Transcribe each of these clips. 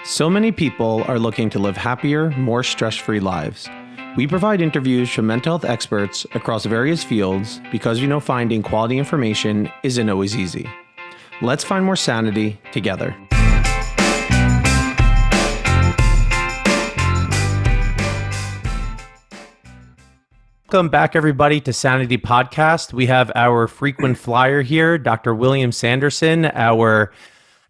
So many people are looking to live happier, more stress-free lives. We provide interviews from mental health experts across various fields because we know finding quality information isn't always easy. Let's find more sanity together. Welcome back, everybody, to Sanity Podcast. We have our frequent flyer here, Dr. William Sanderson, our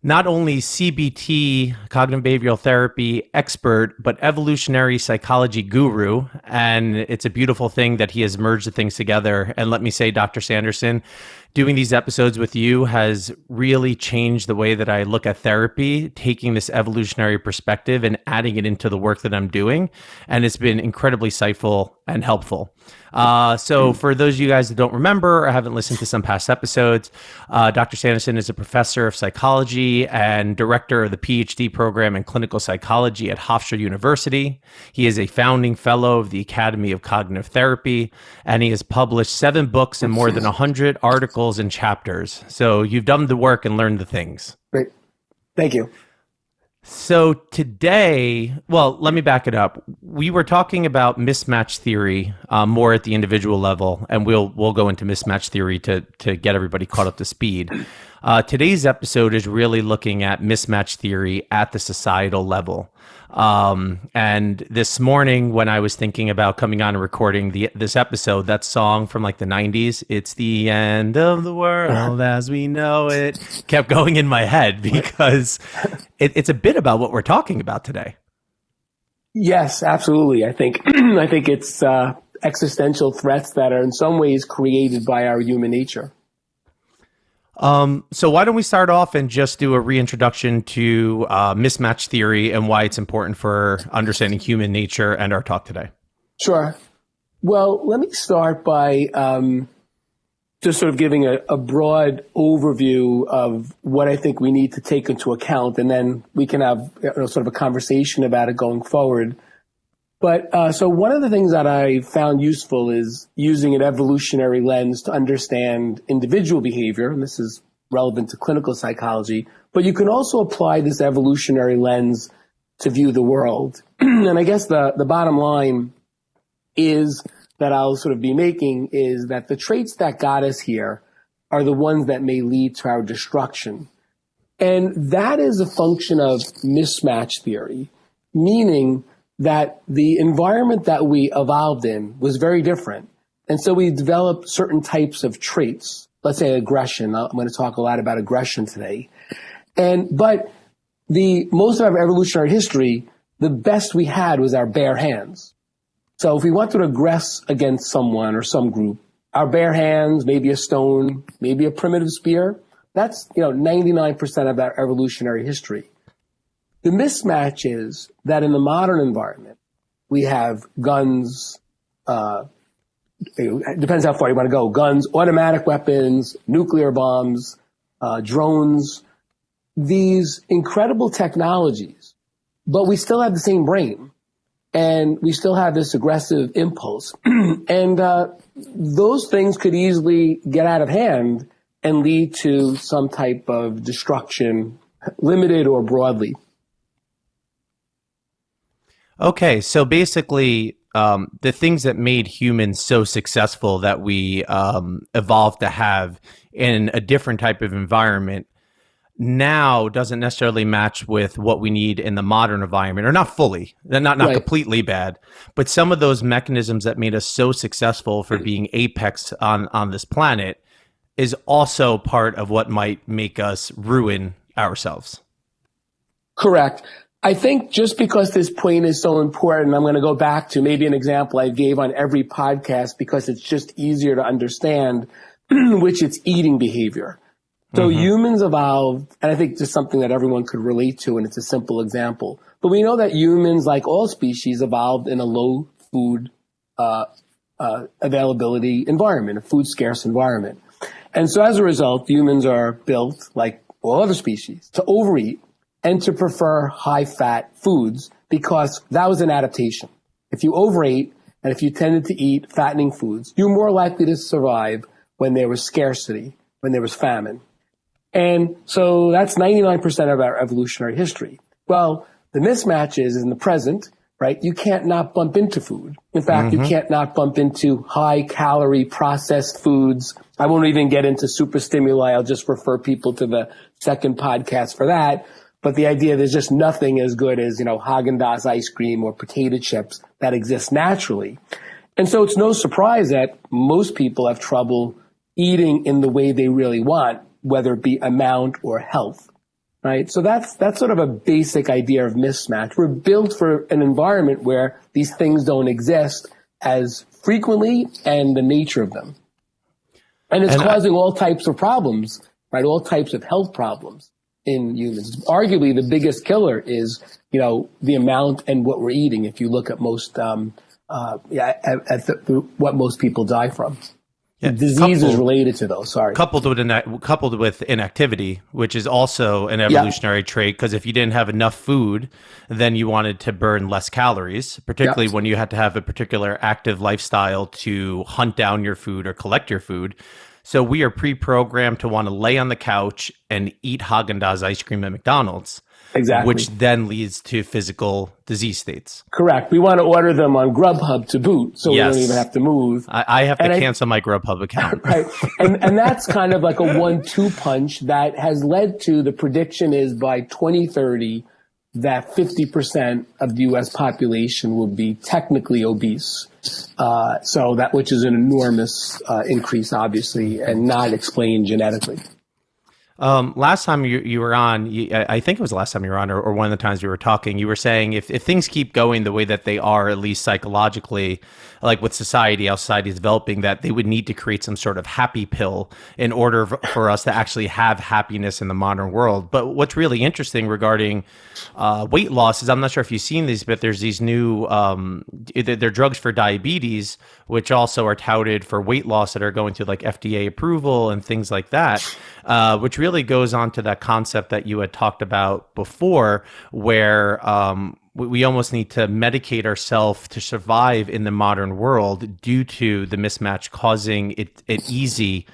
not only CBT, cognitive behavioral therapy expert, but evolutionary psychology guru. And it's a beautiful thing that he has merged the things together. And let me say, Dr. Sanderson, doing these episodes with you has really changed the way that I look at therapy, taking this evolutionary perspective and adding it into the work that I'm doing. And it's been incredibly insightful and helpful. So for those of you guys that don't remember or haven't listened to some past episodes, Dr. Sanderson is a professor of psychology and director of the PhD program in clinical psychology at Hofstra University. He is a founding fellow of the Academy of Cognitive Therapy, and he has published 7 books and more than 100 articles and chapters. So you've done the work and learned the things. Great. Thank you. So today, well, let me back it up. We were talking about mismatch theory more at the individual level, and we'll go into mismatch theory to get everybody caught up to speed. Today's episode is really looking at mismatch theory at the societal level. And this morning, when I was thinking about coming on and recording this episode, that song from like the 90s, "It's the End of the World as We Know It," kept going in my head because it's a bit about what we're talking about today. Yes, absolutely. I think it's existential threats that are in some ways created by our human nature. So why don't we start off and just do a reintroduction to mismatch theory and why it's important for understanding human nature and our talk today? Sure. Well, let me start by just sort of giving a broad overview of what I think we need to take into account, and then we can have sort of a conversation about it going forward. But so one of the things that I found useful is using an evolutionary lens to understand individual behavior, and this is relevant to clinical psychology, but you can also apply this evolutionary lens to view the world. And I guess the bottom line is that I'll sort of be making is that the traits that got us here are the ones that may lead to our destruction. And that is a function of mismatch theory, meaning that the environment that we evolved in was very different. And so we developed certain types of traits. Let's say aggression. I'm going to talk a lot about aggression today. But most of our evolutionary history, the best we had was our bare hands. So if we want to aggress against someone or some group, our bare hands, maybe a stone, maybe a primitive spear, that's 99% of our evolutionary history. The mismatch is that in the modern environment, we have guns, it depends how far you want to go, guns, automatic weapons, nuclear bombs, drones, these incredible technologies, but we still have the same brain and we still have this aggressive impulse. And those things could easily get out of hand and lead to some type of destruction, limited or broadly. Okay, so basically, the things that made humans so successful that we evolved to have in a different type of environment now doesn't necessarily match with what we need in the modern environment, or not fully, not Right. completely bad, but some of those mechanisms that made us so successful for being apex on this planet is also part of what might make us ruin ourselves. Correct. I think just because this point is so important, I'm going to go back to maybe an example I gave on every podcast because it's just easier to understand, which it's eating behavior. So humans evolved, and I think just something that everyone could relate to, and it's a simple example. But we know that humans, like all species, evolved in a low food availability environment, a food scarce environment. And so as a result, humans are built, like all other species, to overeat and to prefer high-fat foods because that was an adaptation. If you overate and if you tended to eat fattening foods, you're more likely to survive when there was scarcity, when there was famine. And so that's 99% of our evolutionary history. Well, the The mismatch is in the present, right? You can't not bump into food. In fact, you can't not bump into high calorie processed foods. I won't even get into super stimuli. I'll just refer people to the second podcast for that. But the idea there's just nothing as good as, Haagen-Dazs ice cream or potato chips that exist naturally. And so it's no surprise that most people have trouble eating in the way they really want, whether it be amount or health, right? So that's sort of a basic idea of mismatch. We're built for an environment where these things don't exist as frequently and the nature of them. And it's causing all types of problems, right? All types of health problems in humans. Arguably, the biggest killer is, the amount and what we're eating. If you look at what most people die from. Yeah, disease is related to those. Sorry. Coupled with inactivity, which is also an evolutionary trait, because if you didn't have enough food, then you wanted to burn less calories, particularly when you had to have a particular active lifestyle to hunt down your food or collect your food. So we are pre-programmed to want to lay on the couch and eat Haagen-Dazs ice cream at McDonald's. Exactly. Which then leads to physical disease states. Correct. We want to order them on Grubhub to boot, so we don't even have to move. I have to cancel my Grubhub account. Right. And that's kind of like a 1-2 punch that has led to the prediction is by 2030 that 50% of the U.S. population will be technically obese. So that, which is an enormous increase, obviously, and not explained genetically. Last time you were on, I think it was the last time you were on, or one of the times we were talking, you were saying if things keep going the way that they are, at least psychologically, like with society, how society is developing, that they would need to create some sort of happy pill in order for us to actually have happiness in the modern world. But what's really interesting regarding weight loss is, I'm not sure if you've seen these, but there's these new, they're drugs for diabetes, which also are touted for weight loss that are going through like FDA approval and things like that, which really goes on to that concept that you had talked about before, where we almost need to medicate ourselves to survive in the modern world due to the mismatch causing it easy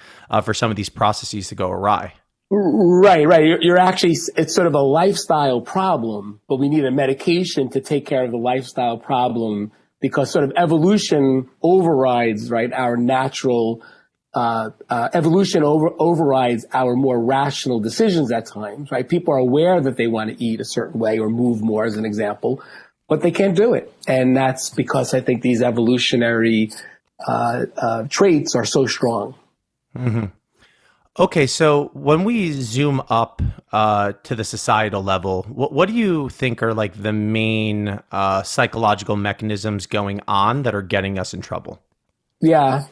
for some of these processes to go awry. Right. You're actually, it's sort of a lifestyle problem, but we need a medication to take care of the lifestyle problem because sort of evolution overrides, right, our natural evolution overrides our more rational decisions at times, right? People are aware that they want to eat a certain way or move more, as an example, but they can't do it. And that's because I think these evolutionary traits are so strong. Mm-hmm. Okay, so when we zoom up to the societal level, what do you think are like the main psychological mechanisms going on that are getting us in trouble? Yeah.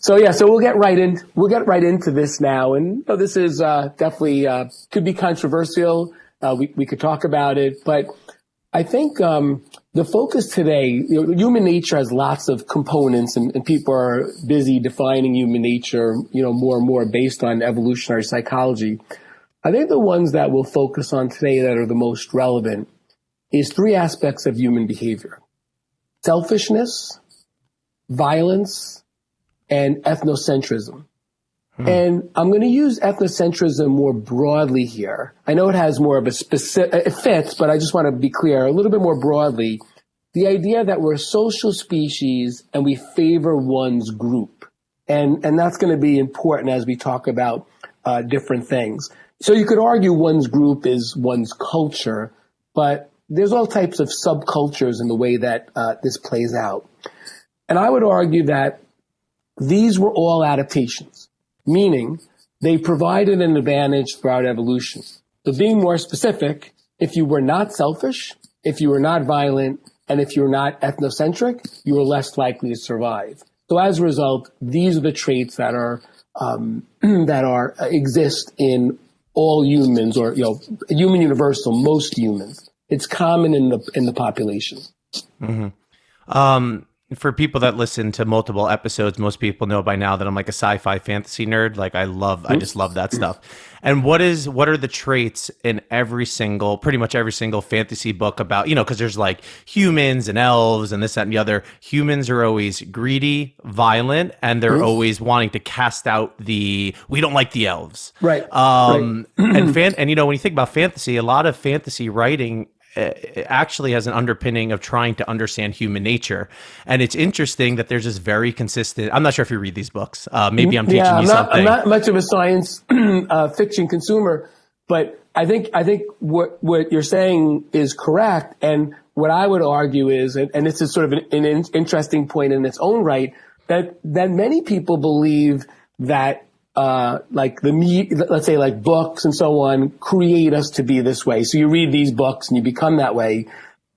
So we'll get right into this now. And this is definitely could be controversial. We could talk about it, but I think the focus today, human nature has lots of components, and people are busy defining human nature, more and more based on evolutionary psychology. I think the ones that we'll focus on today that are the most relevant is 3 aspects of human behavior: selfishness, violence, and ethnocentrism. And I'm going to use ethnocentrism more broadly here. I know it has more of a specific, it fits, but I just want to be clear a little bit more broadly. The idea that we're a social species and we favor one's group. And that's going to be important as we talk about different things. So you could argue one's group is one's culture, but there's all types of subcultures in the way that this plays out. And I would argue that these were all adaptations, meaning they provided an advantage throughout evolution. So being more specific, if you were not selfish, if you were not violent, and if you're not ethnocentric, you were less likely to survive. So as a result, these are the traits that are exist in all humans, or human universal, most humans. It's common in the population. Mm-hmm. For people that listen to multiple episodes, most people know by now that I'm like a sci-fi fantasy nerd. Like I just love that stuff. And what are the traits in pretty much every single fantasy book about, because there's like humans and elves and this, that, and the other. Humans are always greedy, violent, and they're always wanting to cast out we don't like the elves. Right. And when you think about fantasy, a lot of fantasy writing actually has an underpinning of trying to understand human nature. And it's interesting that there's this very consistent, I'm not sure if you read these books. Maybe I'm teaching you something. I'm not much of a science fiction consumer, but I think what you're saying is correct. And what I would argue is, and this is sort of an interesting point in its own right, that many people believe that let's say like books and so on create us to be this way. So you read these books and you become that way.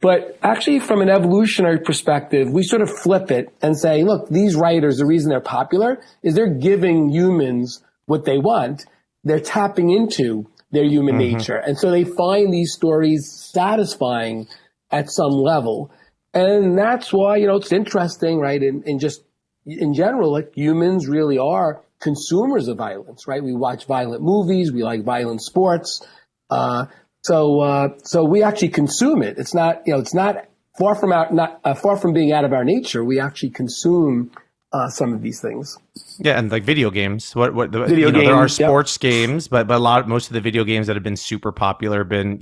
But actually, from an evolutionary perspective, we sort of flip it and say, look, these writers, the reason they're popular is they're giving humans what they want. They're tapping into their human nature. And so they find these stories satisfying at some level. And that's why, it's interesting, right? And just in general, like humans really are consumers of violence, right? We watch violent movies. We like violent sports. So we actually consume it. It's not far from being out of our nature. We actually consume some of these things. Yeah, and like video games. Games, there are sports games, but most of the video games that have been super popular have been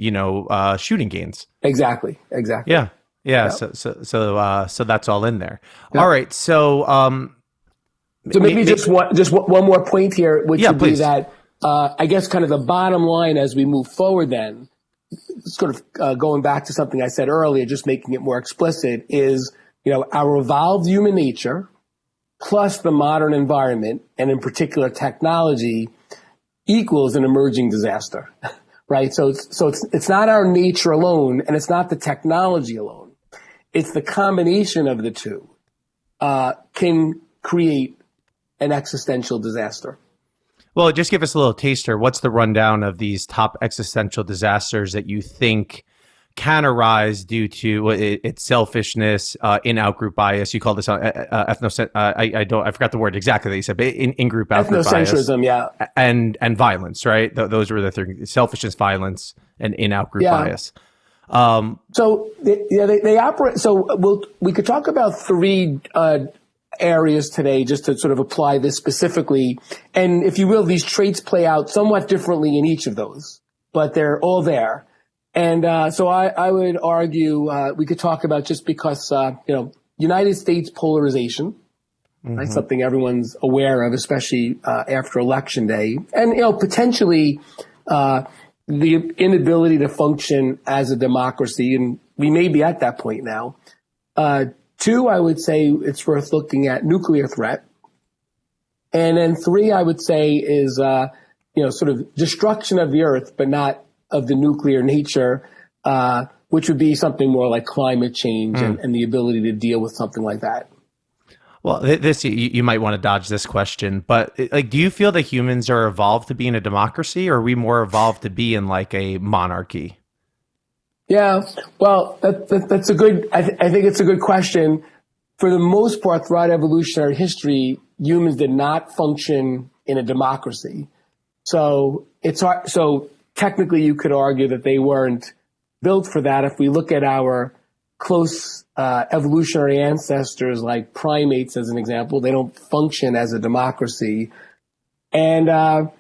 shooting games. Exactly. Yeah. Yep. So that's all in there. Yep. All right. So maybe just one more point here, which would be that I guess kind of the bottom line as we move forward then, sort of going back to something I said earlier, just making it more explicit, is our evolved human nature plus the modern environment, and in particular technology, equals an emerging disaster, right? So it's not our nature alone, and it's not the technology alone. It's the combination of the two can create an existential disaster. Well, just give us a little taster. What's the rundown of these top existential disasters that you think can arise due to its selfishness, in outgroup bias? You call this ethnocentrism. I forgot the word exactly that you said, but in-group outgroup bias. Ethnocentrism, yeah. And violence, right? Those were the three: selfishness, violence, and in-outgroup bias. They operate. So we could talk about three areas today, just to sort of apply this specifically. And if you will, these traits play out somewhat differently in each of those, but they're all there. And so I would argue we could talk about, just because United States polarization, right? Something everyone's aware of, especially after Election Day, and potentially the inability to function as a democracy, and we may be at that point now. Two, I would say it's worth looking at nuclear threat. And then three, I would say is, sort of destruction of the earth, but not of the nuclear nature, which would be something more like climate change and the ability to deal with something like that. Well, this, you might want to dodge this question, but do you feel that humans are evolved to be in a democracy, or are we more evolved to be in like a monarchy? Yeah, well, that's a good. I think it's a good question. For the most part, throughout evolutionary history, humans did not function in a democracy. So it's hard. So technically, you could argue that they weren't built for that. If we look at our close evolutionary ancestors, like primates, as an example, they don't function as a democracy. And and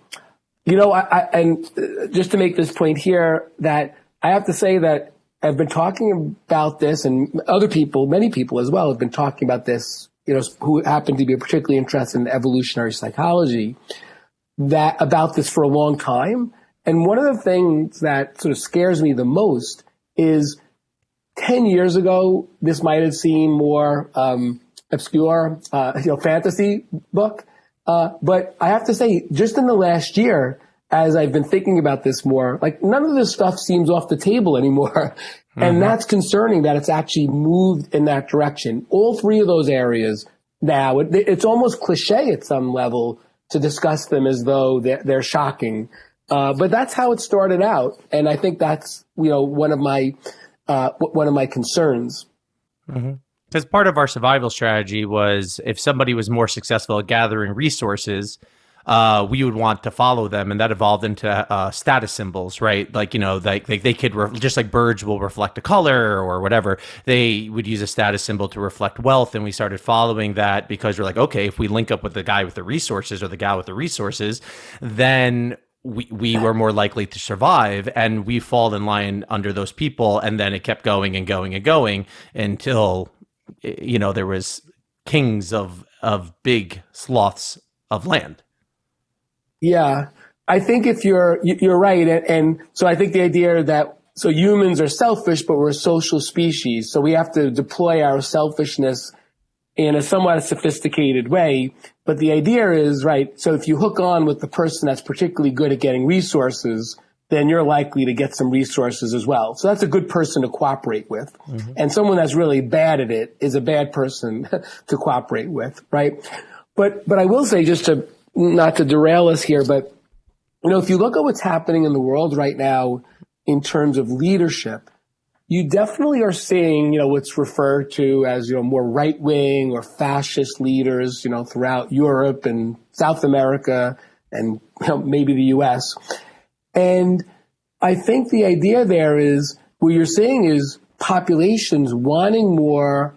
just to make this point here, that I have to say that I've been talking about this, and many people as well, have been talking about this, who happen to be particularly interested in evolutionary psychology, about this for a long time. And one of the things that sort of scares me the most is 10 years ago, this might have seemed more obscure, fantasy book. But I have to say, just in the last year, as I've been thinking about this more, like none of this stuff seems off the table anymore. And that's concerning that it's actually moved in that direction. All three of those areas now, it's almost cliche at some level to discuss them as though they're shocking. But that's how it started out. And I think that's, one of my concerns. Because part of our survival strategy was, if somebody was more successful at gathering resources, we would want to follow them, and that evolved into status symbols, right? Like, they could just like birds will reflect a color or whatever. They would use a status symbol to reflect wealth, and we started following that because we're like, okay, if we link up with the guy with the resources or the gal with the resources, then we were more likely to survive, and we fall in line under those people. And then it kept going and going and going until, there was kings of big swaths of land. Yeah, I think if you're right, and so I think the idea that so humans are selfish, but we're a social species, so we have to deploy our selfishness in a somewhat sophisticated way. But the idea is, right, so if you hook on with the person that's particularly good at getting resources, then you're likely to get some resources as well. So that's a good person to cooperate with. Mm-hmm. And someone that's really bad at it is a bad person to cooperate with, right? But I will say, just to not to derail us here, but if you look at what's happening in the world right now in terms of leadership, you definitely are seeing, what's referred to as, more right-wing or fascist leaders, throughout Europe and South America and maybe the US. And I think the idea there is what you're seeing is populations wanting more,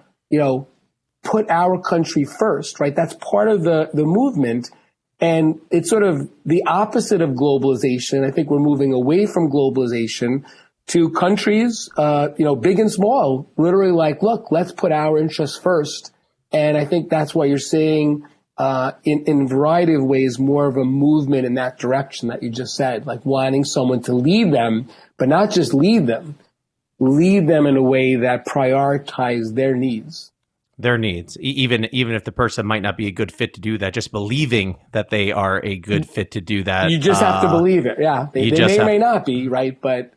put our country first, right? That's part of the movement. And it's sort of the opposite of globalization. I think we're moving away from globalization to countries, big and small, literally like, look, let's put our interests first. And I think that's why you're seeing, in a variety of ways, more of a movement in that direction that you just said, like wanting someone to lead them, but not just lead them in a way that prioritizes their needs. Their needs, even if the person might not be a good fit to do that, just believing that they are a good fit to do that. You just have to believe it. Yeah. They may or may not be, right? But,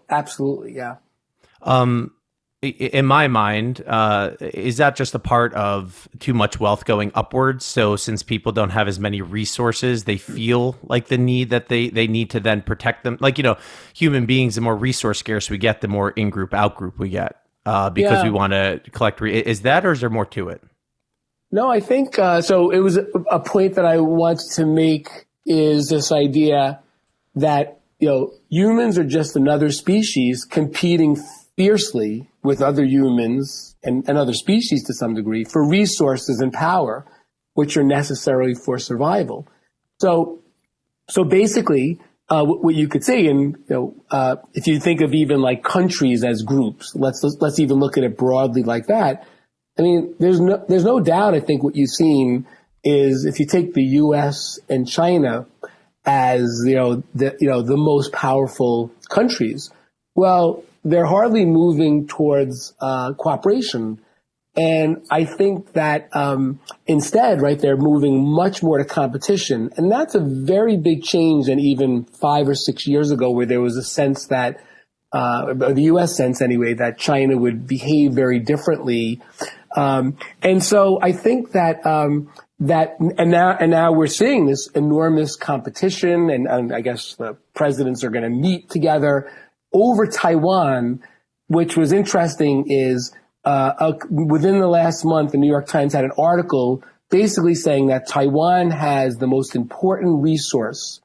absolutely. Yeah. In my mind, is that just a part of too much wealth going upwards? So since people don't have as many resources, they feel like the need that they need to then protect them. Like, human beings, the more resource scarce we get, the more in-group, out-group we get. Because we want to collect. Is that, or is there more to it? No, I think so. It was a point that I wanted to make is this idea that humans are just another species competing fiercely with other humans and other species to some degree for resources and power, which are necessary for survival. So basically. What you could say, and if you think of even like countries as groups, let's even look at it broadly like that. I mean, there's no doubt. I think what you've seen is if you take the U.S. and China as the most powerful countries, well, they're hardly moving towards cooperation. And I think that instead, right, they're moving much more to competition. And that's a very big change than even 5 or 6 years ago, where there was a sense that, the U.S. sense anyway, that China would behave very differently. And so I think that now we're seeing this enormous competition, and I guess the presidents are going to meet together over Taiwan. Which was interesting is, within the last month, the New York Times had an article basically saying that Taiwan has the most important resource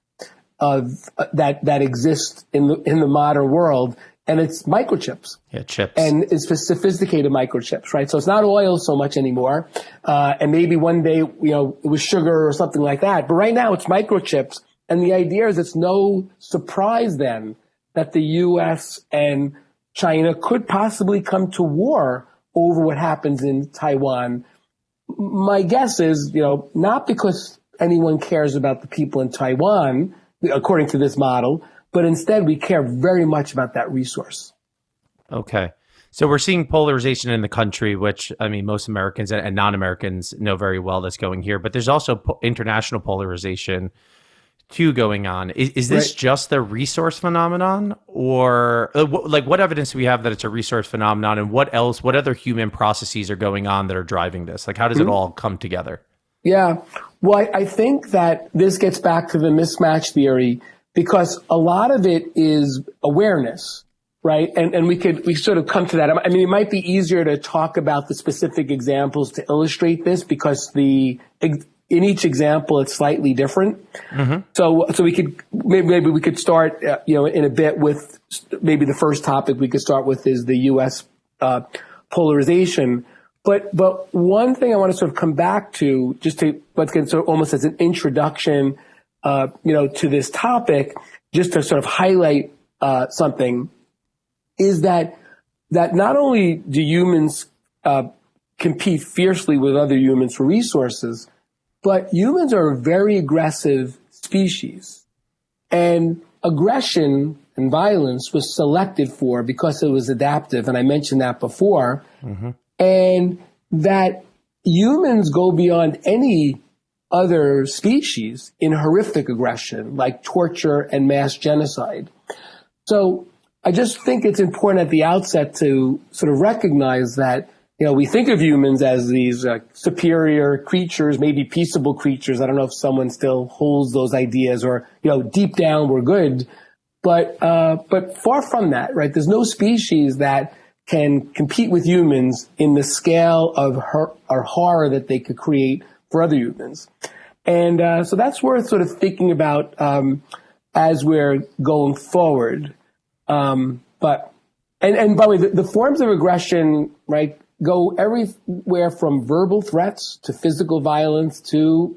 of that exists in the modern world, and it's microchips. Yeah, chips. And it's sophisticated microchips, right? So it's not oil so much anymore, and maybe one day it was sugar or something like that. But right now it's microchips, and the idea is it's no surprise then that the U.S. and China could possibly come to war over what happens in Taiwan. My guess is, not because anyone cares about the people in Taiwan, according to this model, but instead we care very much about that resource. Okay. So we're seeing polarization in the country, which, I mean, most Americans and non-Americans know very well that's going here, but there's also international polarization too going on. Is this just the resource phenomenon, or what evidence do we have that it's a resource phenomenon, and what other human processes are going on that are driving this? Like, how does it all come together? Yeah. Well, I think that this gets back to the mismatch theory, because a lot of it is awareness, right? And we sort of come to that. I mean, it might be easier to talk about the specific examples to illustrate this, because in each example, it's slightly different. Mm-hmm. So we could, maybe we could start, in a bit with maybe the first topic we could start with is the U.S. Polarization. But one thing I want to sort of come back to, just to, let's get sort of almost as an introduction, to this topic, just to sort of highlight something, is that not only do humans compete fiercely with other humans for resources, but humans are a very aggressive species. And aggression and violence was selected for because it was adaptive, and I mentioned that before, and that humans go beyond any other species in horrific aggression, like torture and mass genocide. So I just think it's important at the outset to sort of recognize that, we think of humans as these superior creatures, maybe peaceable creatures. I don't know if someone still holds those ideas, or, deep down we're good. But far from that, right? There's no species that can compete with humans in the scale of horror that they could create for other humans. And so that's worth sort of thinking about as we're going forward. And by the way, the forms of aggression, right, go everywhere from verbal threats to physical violence to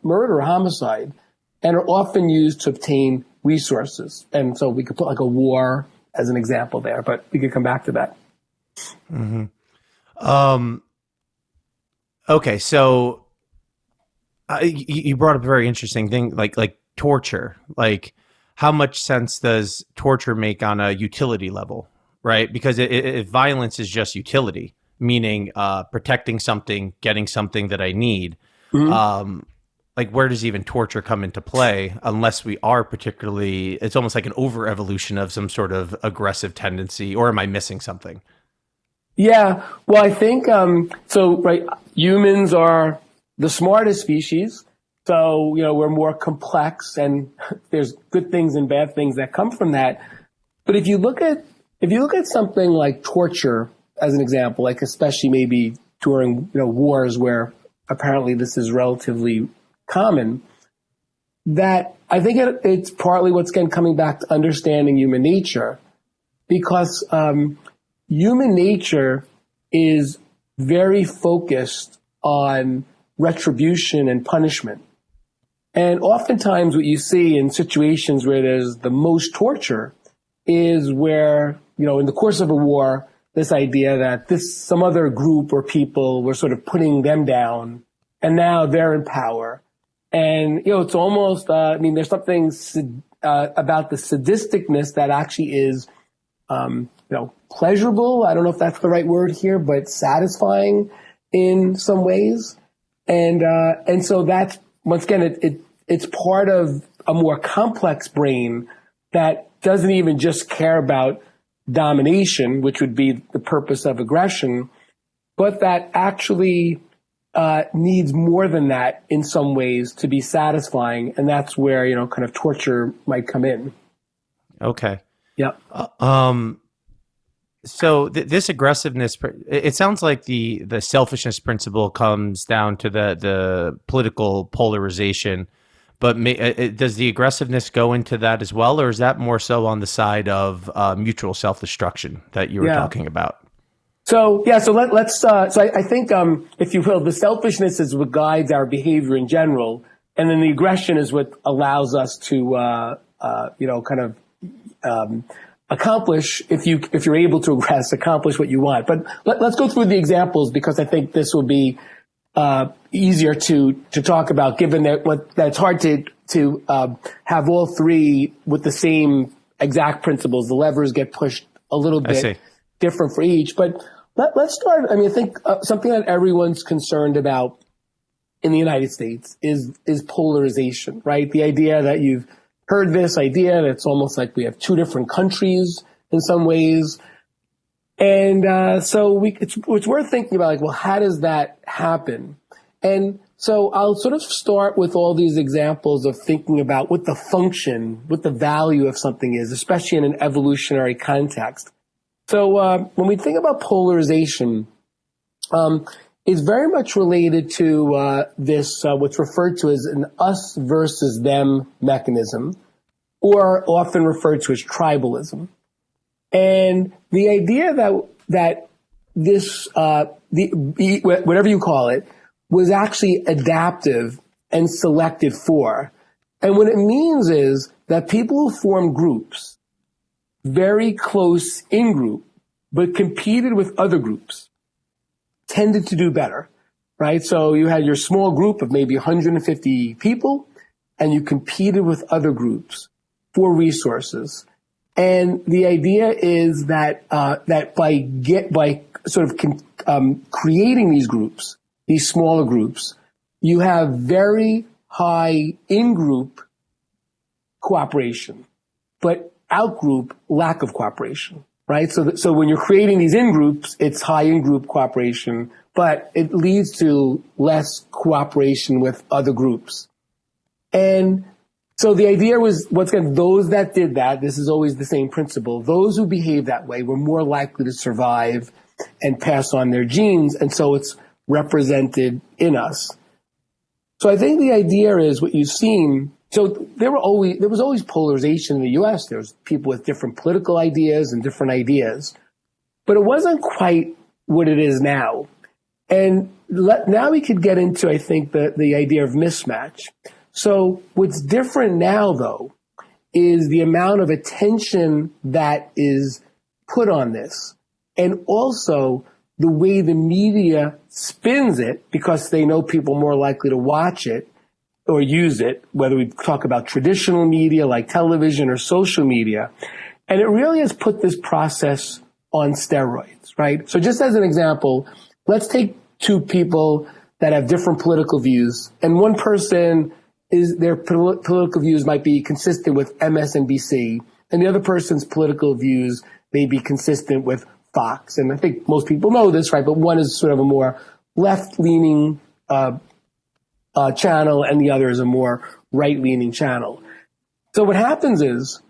murder, homicide, and are often used to obtain resources. And so we could put like a war as an example there, but we could come back to that. Okay, so you brought up a very interesting thing, like torture. Like, how much sense does torture make on a utility level, right? Because if violence is just utility, meaning protecting something, getting something that I need, like, where does even torture come into play unless we are particularly, it's almost like an over evolution of some sort of aggressive tendency, or am I missing something? Yeah, well, I think, right, humans are the smartest species. So, we're more complex, and there's good things and bad things that come from that. But if you look at something like torture as an example, like especially maybe during, wars where apparently this is relatively common, that I think it's partly what's again coming back to understanding human nature, because human nature is very focused on retribution and punishment. And oftentimes what you see in situations where there's the most torture is where, in the course of a war, this idea that some other group or people were sort of putting them down, and now they're in power. And, it's almost, there's something about the sadisticness that actually is, pleasurable. I don't know if that's the right word here, but satisfying in some ways. And so that's, once again, it's part of a more complex brain that doesn't even just care about domination, which would be the purpose of aggression, but that actually needs more than that in some ways to be satisfying. And that's where, kind of torture might come in. Okay. Yeah. So this aggressiveness, it sounds like the selfishness principle comes down to the political polarization, but does the aggressiveness go into that as well, or is that more so on the side of mutual self-destruction that you were talking about? So let's. So I think, if you will, the selfishness is what guides our behavior in general, and then the aggression is what allows us to, accomplish, if you're able to accomplish what you want. But let's go through the examples, because I think this will be easier to talk about, given that it's hard to have all three with the same exact principles. The levers get pushed a little bit different for each. But let's start. I think something that everyone's concerned about in the United States is polarization, right? The idea that you've heard this idea that it's almost like we have two different countries in some ways. And so it's worth thinking about, like, well, how does that happen? And so I'll sort of start with all these examples of thinking about what the function, what the value of something is, especially in an evolutionary context. So when we think about polarization, it's very much related to this what's referred to as an us versus them mechanism, or often referred to as tribalism. And the idea that this whatever you call it was actually adaptive and selected for. And what it means is that people who form groups, very close in group, but competed with other groups, tended to do better, right? So you had your small group of maybe 150 people, and you competed with other groups for resources. And the idea is that that by creating these groups, these smaller groups, you have very high in-group cooperation, but out-group lack of cooperation, right? So when you're creating these in-groups, it's high in-group cooperation, but it leads to less cooperation with other groups. And so the idea was, once again, those that did that, this is always the same principle, those who behave that way were more likely to survive and pass on their genes, and so it's represented in us. So I think the idea is what you've seen. So there was always polarization in the U.S. There was people with different political ideas and different ideas, but it wasn't quite what it is now. And now we could get into, I think, the idea of mismatch. So what's different now, though, is the amount of attention that is put on this, and also the way the media spins it, because they know people are more likely to watch it or use it, whether we talk about traditional media like television or social media. And it really has put this process on steroids, right? So just as an example, let's take two people that have different political views, and one person their political views might be consistent with MSNBC, and the other person's political views may be consistent with Fox. And I think most people know this, right? But one is sort of a more left-leaning channel, and the other is a more right-leaning channel. So what happens is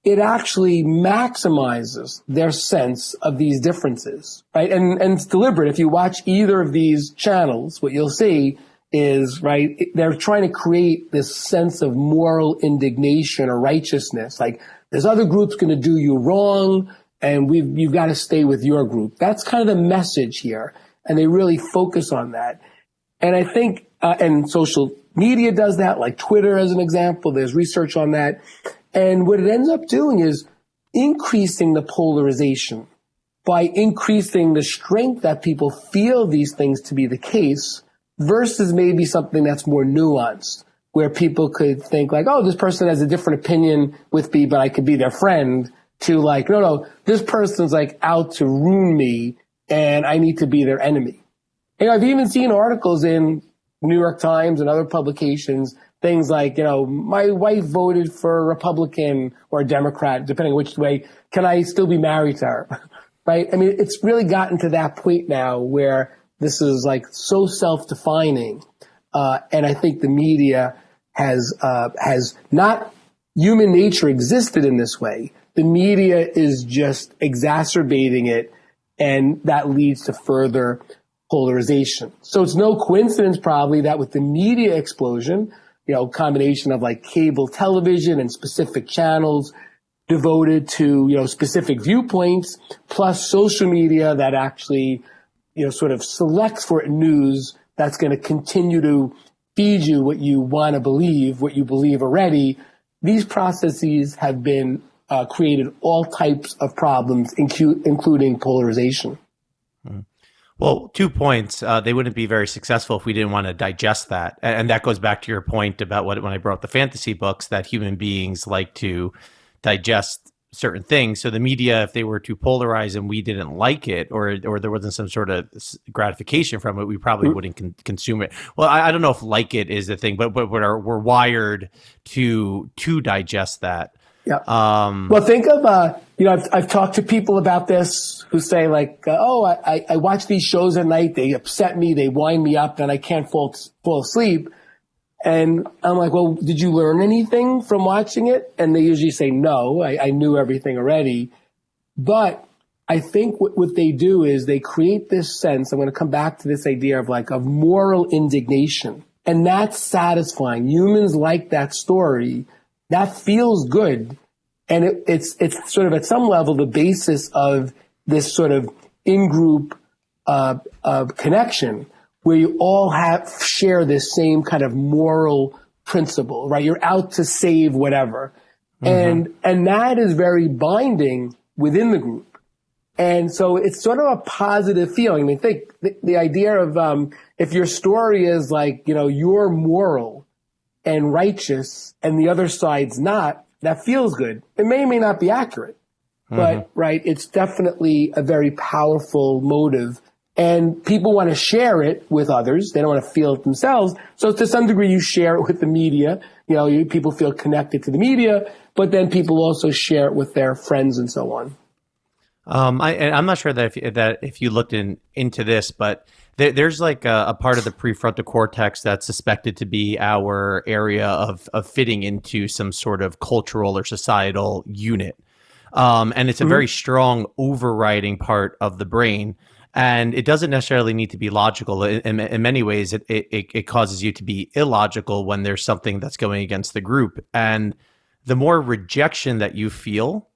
it actually maximizes their sense of these differences, right? And it's deliberate. If you watch either of these channels, what you'll see is, right, they're trying to create this sense of moral indignation or righteousness. Like, this other group's going to do you wrong, and you've got to stay with your group. That's kind of the message here. And they really focus on that. And I think, and social media does that, like Twitter as an example. There's research on that. And what it ends up doing is increasing the polarization by increasing the strength that people feel these things to be the case, versus maybe something that's more nuanced, where people could think like, oh, this person has a different opinion with me, but I could be their friend, to like, no, this person's like out to ruin me and I need to be their enemy. And I've even seen articles in New York Times and other publications, things like, my wife voted for a Republican or a Democrat, depending on which way, can I still be married to her? Right? I mean, it's really gotten to that point now where this is like so self-defining. And I think the media has not, human nature existed in this way. The media is just exacerbating it, and that leads to further polarization. So it's no coincidence probably that with the media explosion, combination of like cable television and specific channels devoted to, specific viewpoints, plus social media that actually, sort of selects for news that's going to continue to feed you what you want to believe, what you believe already. These processes have been created all types of problems, including polarization. Well, 2 points. They wouldn't be very successful if we didn't want to digest that. And that goes back to your point about when I brought up the fantasy books, that human beings like to digest certain things. So the media, if they were to polarize and we didn't like it, or there wasn't some sort of gratification from it, we probably wouldn't consume it. Well, I don't know if like it is the thing, but we're wired to digest that. Yeah. Well, think of, I've talked to people about this who say like, I watch these shows at night. They upset me. They wind me up and I can't fall asleep. And I'm like, well, did you learn anything from watching it? And they usually say, no, I knew everything already. But I think what they do is they create this sense. I'm going to come back to this idea of moral indignation. And that's satisfying. Humans like that story. That feels good. And it's sort of at some level the basis of this sort of in-group connection, where you all share this same kind of moral principle, right? You're out to save whatever. And that is very binding within the group. And so it's sort of a positive feeling. I mean, think the idea of, if your story is like, you're moral and righteous and the other side's not, that feels good. It may or may not be accurate, but right, it's definitely a very powerful motive. And people want to share it with others. They don't want to feel it themselves. So to some degree, you share it with the media. People feel connected to the media, but then people also share it with their friends and so on. I'm not sure that if you looked into this, but there's like a part of the prefrontal cortex that's suspected to be our area of fitting into some sort of cultural or societal unit. And it's a very strong overriding part of the brain. And it doesn't necessarily need to be logical. In many ways, it causes you to be illogical when there's something that's going against the group. And the more rejection that you feel,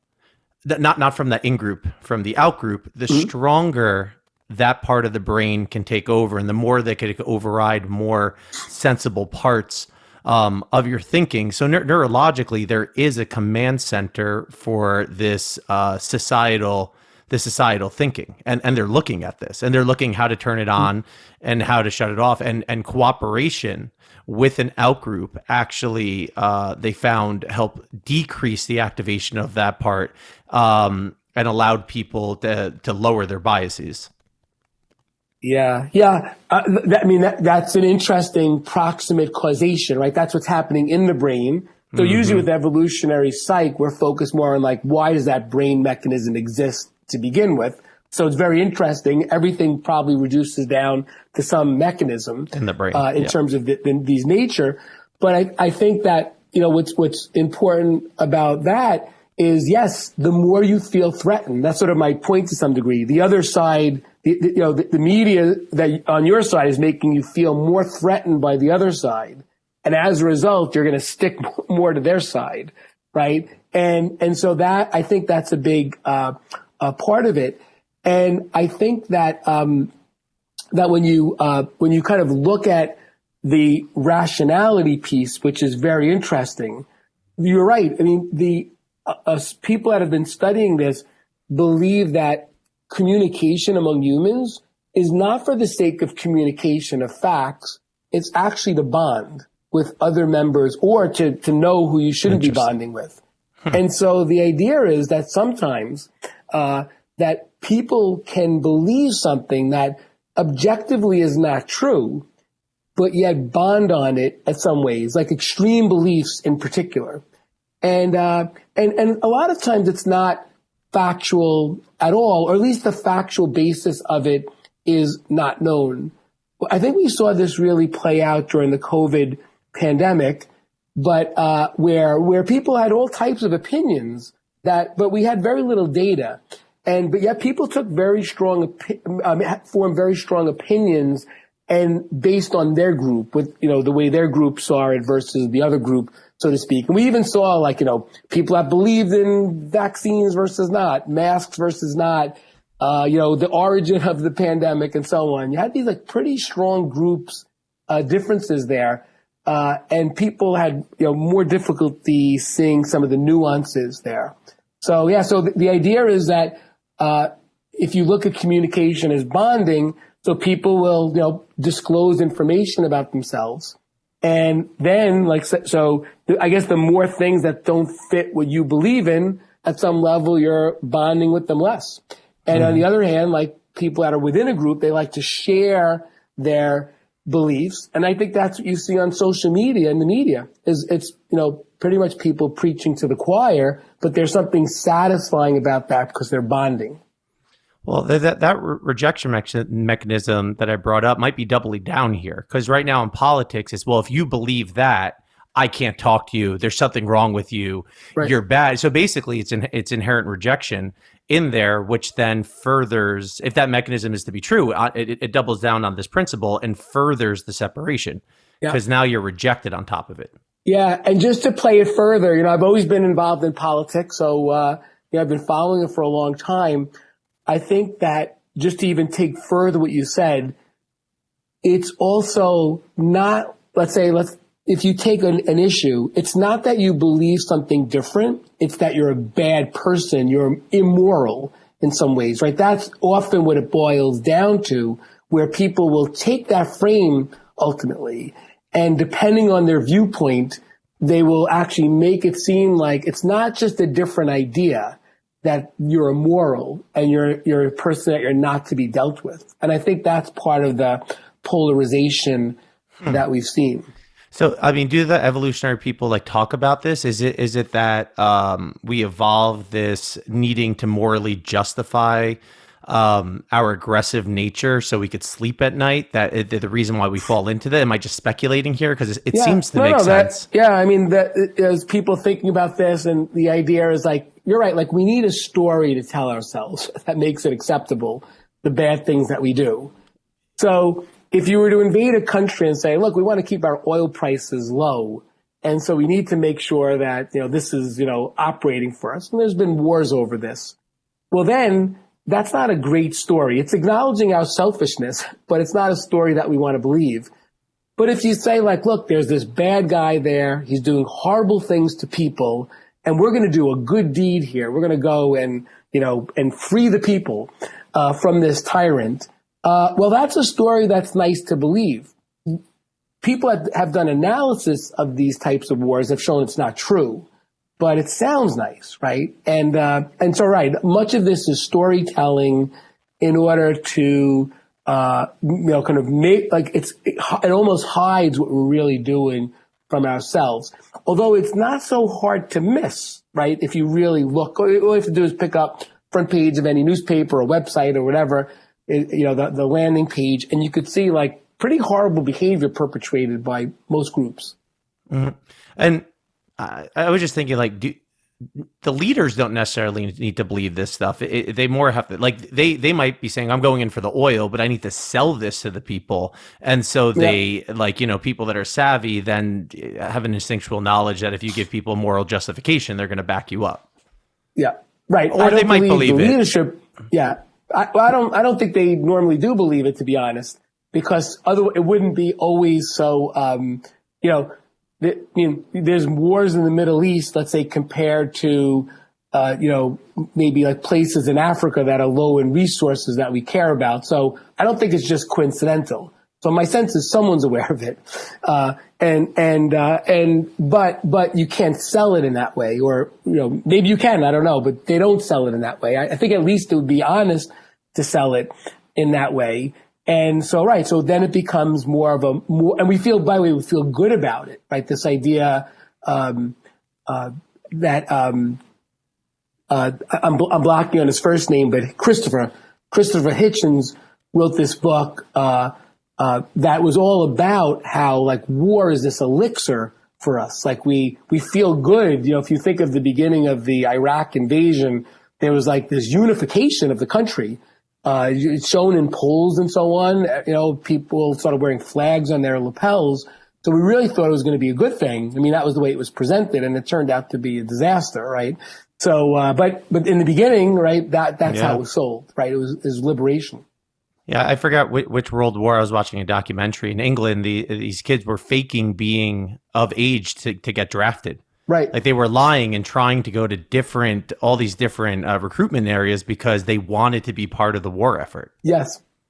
not from the in-group, from the out-group, the stronger that part of the brain can take over. And the more they can override more sensible parts of your thinking. So neurologically, there is a command center for this societal thinking, and they're looking at this, and they're looking how to turn it on and how to shut it off, and cooperation with an outgroup actually they found help decrease the activation of that part and allowed people to lower their biases. Yeah. That's an interesting proximate causation, right? That's what's happening in the brain. So usually with evolutionary psych, we're focused more on like, why does that brain mechanism exist to begin with? So it's very interesting. Everything probably reduces down to some mechanism in the brain in terms of these nature. But I think that, what's important about that is, yes, the more you feel threatened, that's sort of my point to some degree. The other side, the media that on your side is making you feel more threatened by the other side. And as a result, you're going to stick more to their side, right? And so that, I think that's a big part of it. And I think that that when you kind of look at the rationality piece, which is very interesting, you're right. I mean, people that have been studying this believe that communication among humans is not for the sake of communication of facts. It's actually to bond with other members or to know who you shouldn't be bonding with. And so the idea is that sometimes that people can believe something that objectively is not true, but yet bond on it in some ways, like extreme beliefs in particular. And a lot of times it's not factual at all, or at least the factual basis of it is not known. I think we saw this really play out during the COVID pandemic, but where people had all types of opinions but we had very little data, but yet people took formed very strong opinions, and based on their group, with the way their group saw it versus the other group, so to speak. And we even saw people that believed in vaccines versus not, masks versus not, the origin of the pandemic and so on. You had these pretty strong groups, differences there. And people had, more difficulty seeing some of the nuances there. So the idea is that, if you look at communication as bonding, so people will, disclose information about themselves. And then I guess the more things that don't fit what you believe in, at some level, you're bonding with them less. And on the other hand, people that are within a group, they like to share their beliefs. And I think that's what you see on social media and the media it's pretty much people preaching to the choir, but there's something satisfying about that because they're bonding. Well, that rejection mechanism that I brought up might be doubly down here, because right now in politics is, well, if you believe that, I can't talk to you. There's something wrong with you. Right. You're bad. So basically, it's inherent rejection in there, which then furthers, if that mechanism is to be true, it doubles down on this principle and furthers the separation, because now you're rejected on top of it. Yeah, and just to play it further, I've always been involved in politics, so I've been following it for a long time. I think that just to even take further what you said, it's also not, let's if you take an issue, it's not that you believe something different. It's that you're a bad person. You're immoral in some ways, right? That's often what it boils down to, where people will take that frame ultimately, and depending on their viewpoint, they will actually make it seem like it's not just a different idea, that you're immoral and you're a person that you're not to be dealt with. And I think that's part of the polarization that we've seen. So, I mean, do the evolutionary people like talk about this? Is it that we evolved this needing to morally justify our aggressive nature so we could sleep at night? That the reason why we fall into that? Am I just speculating here? Because it seems to make sense. I mean, as people thinking about this, and the idea is like, you're right, like we need a story to tell ourselves that makes it acceptable, the bad things that we do. So if you were to invade a country and say, look, we want to keep our oil prices low, and so we need to make sure that, this is, operating for us, and there's been wars over this. Well, then that's not a great story. It's acknowledging our selfishness, but it's not a story that we want to believe. But if you say, like, look, there's this bad guy there, he's doing horrible things to people, and we're going to do a good deed here. We're going to go and, and free the people from this tyrant. Well, that's a story that's nice to believe. People have done analysis of these types of wars, have shown it's not true, but it sounds nice, right? And so, right, much of this is storytelling in order to, kind of make, like, it almost hides what we're really doing from ourselves. Although it's not so hard to miss, right? If you really look, all you have to do is pick up front page of any newspaper or website or whatever, the landing page, and you could see like pretty horrible behavior perpetrated by most groups. Mm-hmm. And I was just thinking, like, the leaders don't necessarily need to believe this stuff. They more have to, like, they might be saying, I'm going in for the oil, but I need to sell this to the people. And so they, like, people that are savvy then have an instinctual knowledge that if you give people moral justification, they're going to back you up. Yeah, right. Or they might believe it. Leadership, yeah. I don't think they normally do believe it, to be honest, because it wouldn't be always so, there's wars in the Middle East, let's say, compared to, maybe like places in Africa that are low in resources that we care about. So I don't think it's just coincidental. So my sense is someone's aware of it. But you can't sell it in that way, or, maybe you can, I don't know, but they don't sell it in that way. I think at least it would be honest to sell it in that way. And so, right. So then it becomes more of and we feel good about it, right? This idea, that, I'm blocking on his first name, but Christopher Hitchens wrote this book, that was all about how, like, war is this elixir for us. Like, we feel good. If you think of the beginning of the Iraq invasion, there was like this unification of the country. It's shown in polls and so on. People started wearing flags on their lapels. So we really thought it was going to be a good thing. I mean, that was the way it was presented, and it turned out to be a disaster, right? So, but in the beginning, right, that's how it was sold, right? It was liberation. Yeah, I forgot which World War. I was watching a documentary in England. These kids were faking being of age to get drafted. Right. Like, they were lying and trying to go to all these different recruitment areas because they wanted to be part of the war effort. Yes.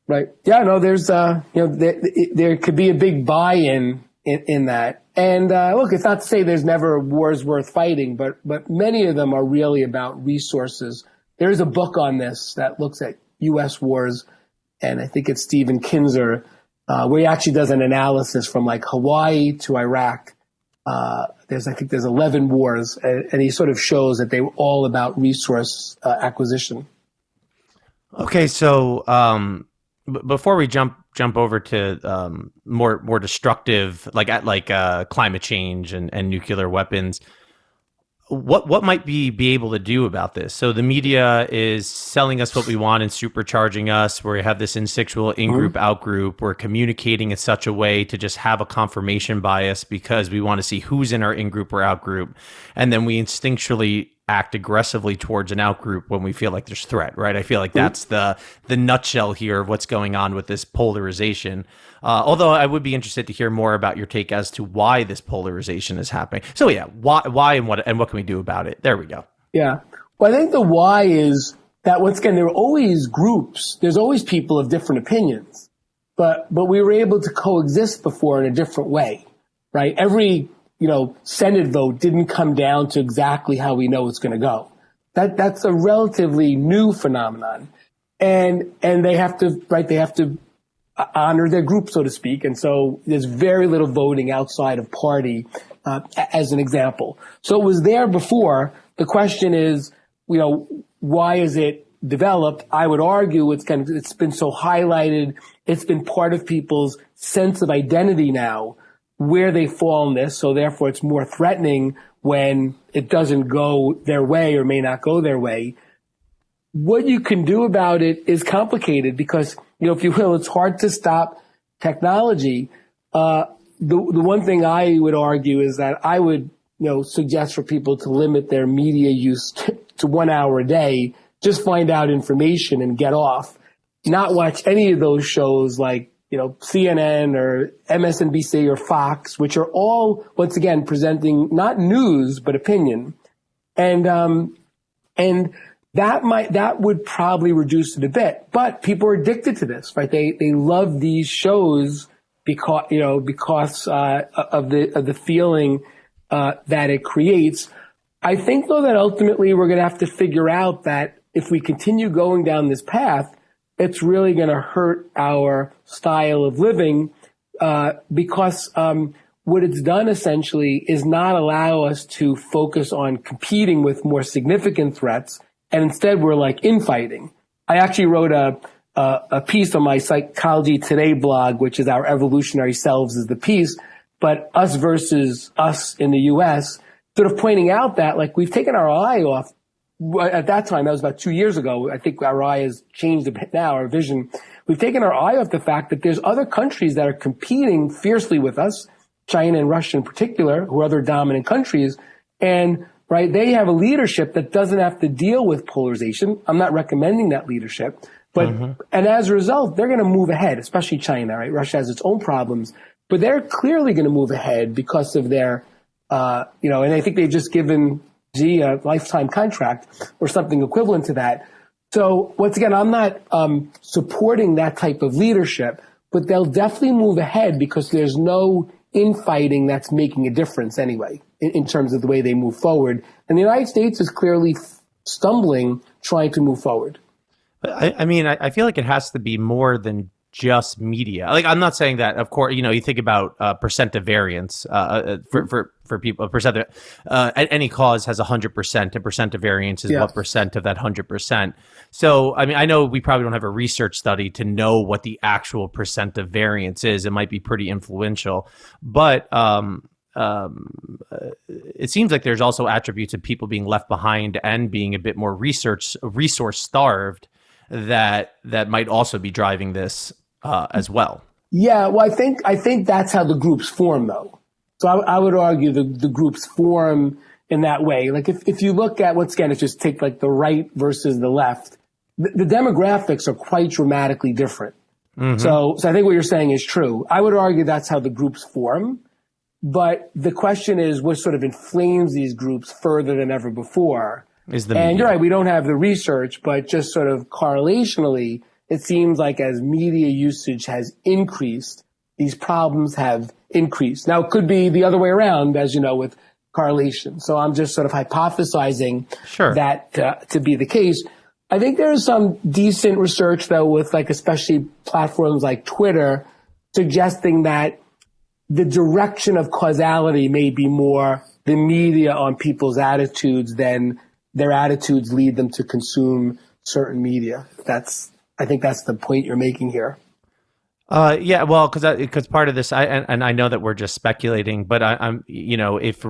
Right. Yeah. No. There's there could be a big buy-in in that. And look, it's not to say there's never wars worth fighting, but many of them are really about resources. There is a book on this that looks at U.S. wars, and I think it's Stephen Kinzer, where he actually does an analysis from like Hawaii to Iraq. There's 11 wars, and he sort of shows that they were all about resource acquisition. Okay, so before we jump over to more destructive, like climate change and nuclear weapons, what might be able to do about this? So the media is selling us what we want and supercharging us, where we have this instinctual in-group, outgroup. We're communicating in such a way to just have a confirmation bias because we want to see who's in our in-group or out-group. And then we instinctually act aggressively towards an outgroup when we feel like there's threat, right? I feel like that's the nutshell here of what's going on with this polarization. Although I would be interested to hear more about your take as to why this polarization is happening. So yeah, why and what can we do about it? There we go. Yeah. Well, I think the why is that once again, there are always groups. There's always people of different opinions, but we were able to coexist before in a different way, right? Every, Senate vote didn't come down to exactly how we know it's going to go. That's a relatively new phenomenon. And they have to, right? They have to honor their group, so to speak. And so there's very little voting outside of party, as an example. So it was there before. The question is, why is it developed? I would argue it's been so highlighted. It's been part of people's sense of identity now, where they fall in this. So therefore it's more threatening when it doesn't go their way or may not go their way. What you can do about it is complicated because, if you will, it's hard to stop technology. The one thing I would argue is that I would, suggest for people to limit their media use to 1 hour a day, just find out information and get off, not watch any of those shows like, CNN or MSNBC or Fox, which are all, once again, presenting not news, but opinion. And that would probably reduce it a bit, but people are addicted to this, right? They love these shows because of the feeling, that it creates. I think though that ultimately we're going to have to figure out that if we continue going down this path, it's really going to hurt our style of living, because, what it's done essentially is not allow us to focus on competing with more significant threats. And instead we're like infighting. I actually wrote a piece on my Psychology Today blog, which is our evolutionary selves is the piece, but us versus us in the US, sort of pointing out that like we've taken our eye off. At that time, that was about 2 years ago. I think our eye has changed a bit now, our vision. We've taken our eye off the fact that there's other countries that are competing fiercely with us, China and Russia in particular, who are other dominant countries. And, right, they have a leadership that doesn't have to deal with polarization. I'm not recommending that leadership. But, and as a result, they're going to move ahead, especially China, right? Russia has its own problems, but they're clearly going to move ahead because of their, and I think they've just given a lifetime contract or something equivalent to that. So once again, I'm not supporting that type of leadership, but they'll definitely move ahead because there's no infighting that's making a difference anyway in terms of the way they move forward. And the United States is clearly stumbling trying to move forward. I feel like it has to be more than just media. Like, I'm not saying that, of course, you think about percent of variance for people, percent of, any cause has 100%, and percent of variance is what percent of that 100%. So, I know we probably don't have a research study to know what the actual percent of variance is. It might be pretty influential, but it seems like there's also attributes of people being left behind and being a bit more resource starved that might also be driving this as well. Yeah, well, I think that's how the groups form, though. So I would argue the groups form in that way. Like if you look at, once again, if just take like the right versus the left, the demographics are quite dramatically different. Mm-hmm. So I think what you're saying is true. I would argue that's how the groups form. But the question is what sort of inflames these groups further than ever before. And you're right, we don't have the research, but just sort of correlationally, it seems like as media usage has increased, these problems have increased. Now, it could be the other way around, as you know, with correlation. So I'm just sort of hypothesizing that to be the case. I think there is some decent research, though, with like especially platforms like Twitter, suggesting that the direction of causality may be more the media on people's attitudes than their attitudes lead them to consume certain media. I think that's the point you're making here. Yeah, well, because part of this, I know that we're just speculating, but I'm if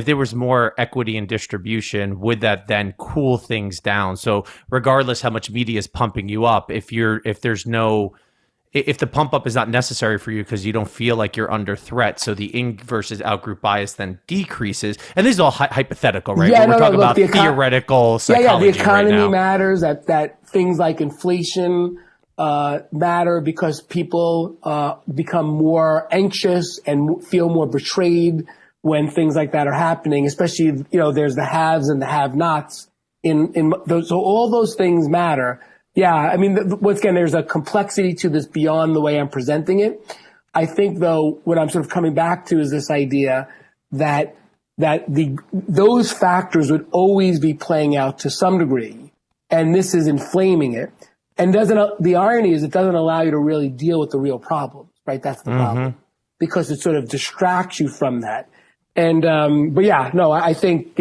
there was more equity in distribution, would that then cool things down? So regardless how much media is pumping you up, if there's no if the pump up is not necessary for you because you don't feel like you're under threat, so the in versus outgroup bias then decreases. And this is all hypothetical, right? Yeah, We're talking look, about theoretical psychology the economy right now. matters. That things like inflation matter because people become more anxious and feel more betrayed when things like that are happening. Especially, there's the haves and the have-nots. So all those things matter. Yeah, I mean, once again, there's a complexity to this beyond the way I'm presenting it. I think, though, what I'm sort of coming back to is this idea that those factors would always be playing out to some degree, and this is inflaming it. And the irony is it doesn't allow you to really deal with the real problems, right? That's the problem, because it sort of distracts you from that. And but yeah, no, I think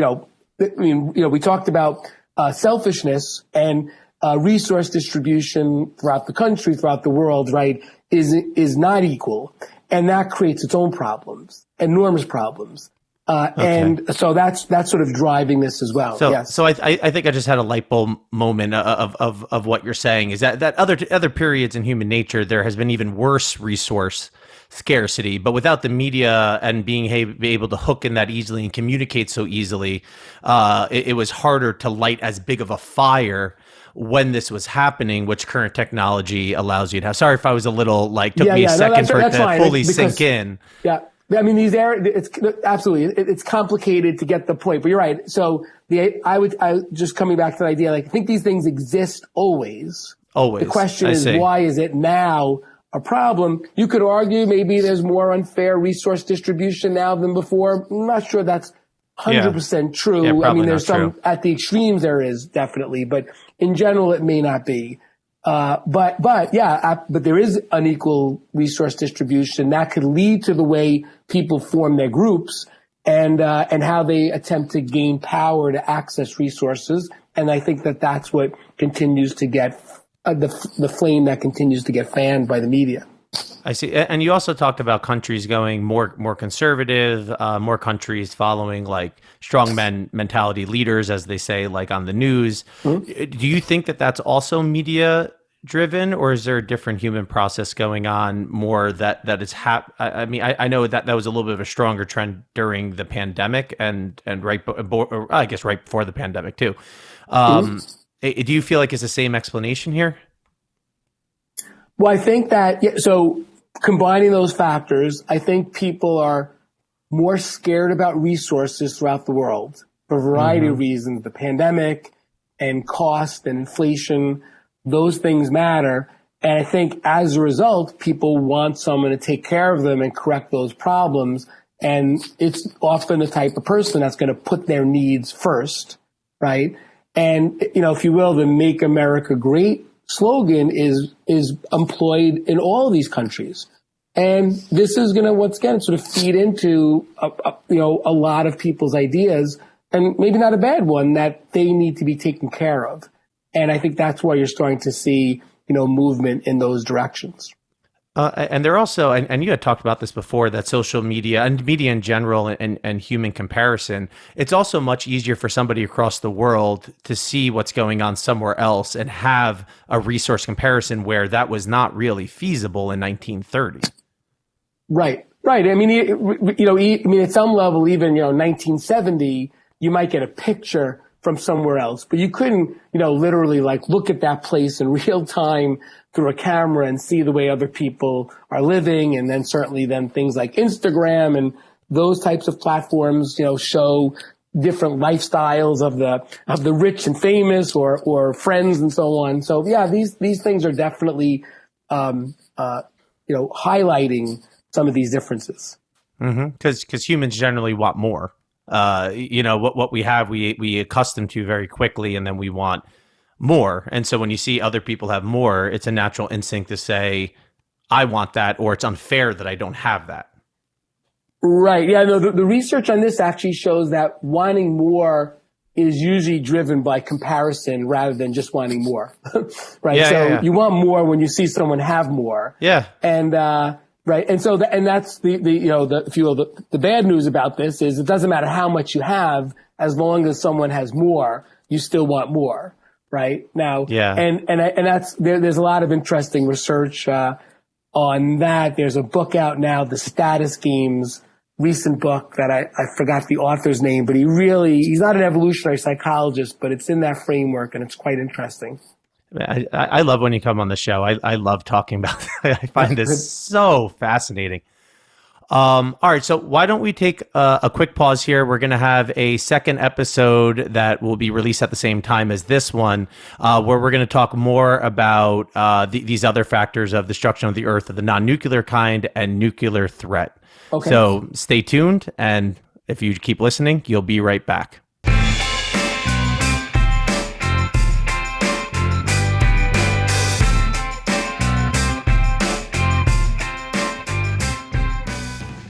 we talked about selfishness and resource distribution throughout the country, throughout the world, right, is not equal. And that creates its own problems, enormous problems. And so that's sort of driving this as well. Yes. So I think I just had a light bulb moment of what you're saying is that other periods in human nature, there has been even worse resource scarcity, but without the media and being able to hook in that easily and communicate so easily, it was harder to light as big of a fire when this was happening, which current technology allows you to have. Sorry if I was a little took me a second for it to fully sink in. Yeah. I mean, it's absolutely, it's complicated to get the point, but you're right. So I just coming back to the idea, I think these things exist always. Always. The question is, why is it now a problem? You could argue maybe there's more unfair resource distribution now than before. I'm not sure that's 100% true. Yeah, I mean, there's some at the extremes there is definitely, but in general, it may not be. But there is unequal resource distribution that could lead to the way people form their groups and how they attempt to gain power to access resources. And I think that's what continues to get the flame that continues to get fanned by the media. I see. And you also talked about countries going more conservative, more countries following strong mentality leaders, as they say, on the news. Mm-hmm. Do you think that that's also media driven, or is there a different human process going on more that is I mean, I know that was a little bit of a stronger trend during the pandemic and right before the pandemic too. Do you feel like it's the same explanation here? Well, I think that, so combining those factors, I think people are more scared about resources throughout the world for a variety of reasons. The pandemic and cost and inflation, those things matter. And I think as a result, people want someone to take care of them and correct those problems. And it's often the type of person that's going to put their needs first, right? And, if you will, the Make America Great slogan is employed in all of these countries. And this is going to, once again, sort of feed into, a lot of people's ideas, and maybe not a bad one, that they need to be taken care of. And I think that's why you're starting to see, movement in those directions. And they're also, and you had talked about this before, that social media and media in general and human comparison, it's also much easier for somebody across the world to see what's going on somewhere else and have a resource comparison where that was not really feasible in 1930. Right. I mean, at some level, even, 1970, you might get a picture from somewhere else, but you couldn't, literally look at that place in real time through a camera and see the way other people are living. And then certainly things like Instagram and those types of platforms, show different lifestyles of the rich and famous or friends and so on. So yeah, these things are definitely, highlighting some of these differences. Because humans generally want more. What we have, we accustom to very quickly, and then we want more. And so when you see other people have more, it's a natural instinct to say, I want that, or it's unfair that I don't have that. Right. Yeah, no, the research on this actually shows that wanting more is usually driven by comparison rather than just wanting more. Right. Yeah, you want more when you see someone have more. Yeah. And, right. And so, that's the bad news about this is it doesn't matter how much you have, as long as someone has more, you still want more. Right now. Yeah. And that's, there's a lot of interesting research, on that. There's a book out now, The Status Games, recent book that I forgot the author's name, but he's not an evolutionary psychologist, but it's in that framework and it's quite interesting. I love when you come on the show. I love talking about it. I find this so fascinating. All right, so why don't we take a quick pause here? We're going to have a second episode that will be released at the same time as this one, where we're going to talk more about these other factors of destruction of the Earth, of the non-nuclear kind, and nuclear threat. Okay. So stay tuned, and if you keep listening, you'll be right back.